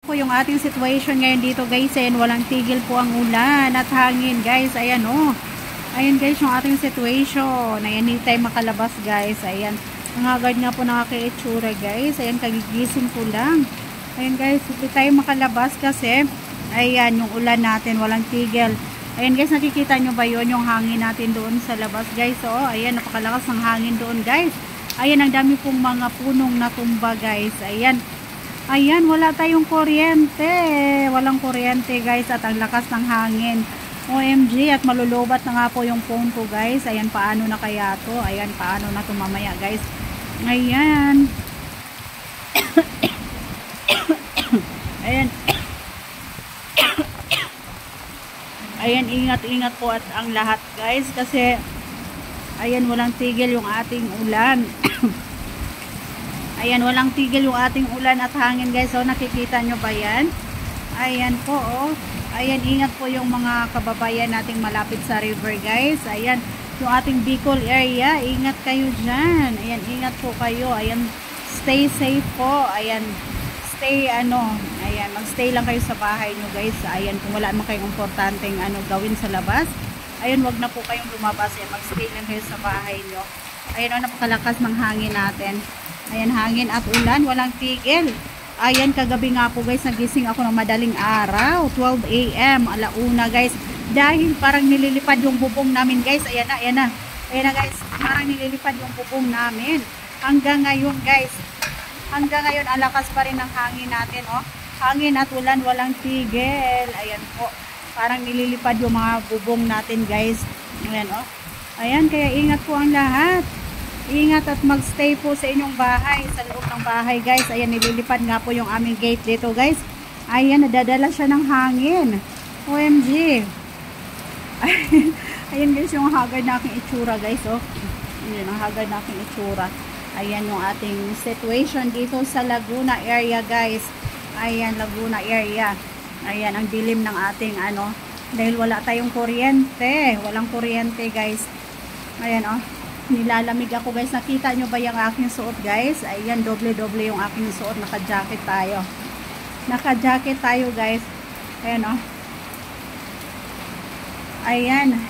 Po yung ating situation ngayon dito guys, ayan, walang tigil po ang ulan at hangin guys, ayan ayan guys yung ating situation, ayan, hindi tayo makalabas guys, ayan, ang agad nga po nakaka-itsura guys, ayan, kagigising ko lang, ayan guys, hindi tayo makalabas kasi, ayan, yung ulan natin, walang tigil, ayan guys, nakikita nyo ba yun, yung hangin natin doon sa labas guys, ayan, napakalakas ng hangin doon guys, ayan, ang dami pong mga punong natumba guys, ayan, wala tayong kuryente. Walang kuryente guys at ang lakas ng hangin. OMG at malulubat na nga po yung phone ko guys. Ayan, paano na kaya to? Ayan, paano na to mamaya guys? Ayan. Ayan. Ayan, ingat-ingat po at ang lahat guys kasi ayan, walang tigil yung ating ulan. Ayan, walang tigil yung ating ulan at hangin guys. Nakikita nyo ba yan? Ayan po, Ayan, ingat po yung mga kababayan nating malapit sa river guys. Ayan, yung ating Bicol area. Ingat kayo dyan. Ayan, ingat po kayo. Ayan, stay safe po. Ayan, ayan, magstay lang kayo sa bahay nyo guys. Ayan, kung wala naman kayong importanteng gawin sa labas. Ayan, wag na po kayong lumabas. Ayan, magstay lang kayo sa bahay nyo. Ayan, napakalakas ng hangin natin. Ayan, hangin at ulan, walang tigil. Ayan, kagabi nga po guys, nagising ako ng madaling araw, 12 AM, alauna guys. Dahil parang nililipad yung bubong namin guys. Ayan na guys, parang nililipad yung bubong namin. Hanggang ngayon guys, ang lakas pa rin ng hangin natin. Hangin at ulan, walang tigil. Ayan po, parang nililipad yung mga bubong natin guys. Ayan ayan, kaya ingat po ang lahat. Ingat at magstay po sa inyong bahay, sa loob ng bahay guys. Ayan, nililipad nga po yung aming gate dito guys. Ayan, nadadala siya ng hangin. OMG. Ayan guys, yung hagad na aking itsura guys. Ayan, ang hagad na aking itsura. Ayan yung ating situation dito sa Laguna area guys. Ayan, Laguna area. Ayan, ang dilim ng ating dahil wala tayong kuryente. Walang kuryente guys. Ayan nilalamig ako guys. Nakita nyo ba yung aking suot guys? Ayan, doble-doble yung aking suot. Naka-jacket tayo. Naka-jacket tayo guys. Ayan Ayan.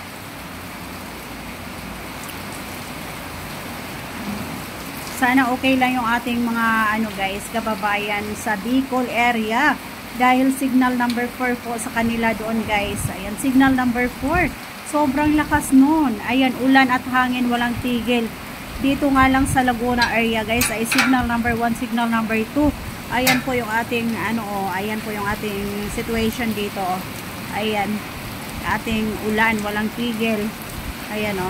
Sana okay lang yung ating mga guys, kababayan sa Bicol area. Dahil signal number 4 po sa kanila doon guys. Ayan, signal number 4. Sobrang lakas nun. Ayan, ulan at hangin, walang tigil. Dito nga lang sa Laguna area guys, ay signal number 1, signal number 2. Ayan po yung ating ayan po yung ating situation dito. Ayan, ating ulan, walang tigil. Ayan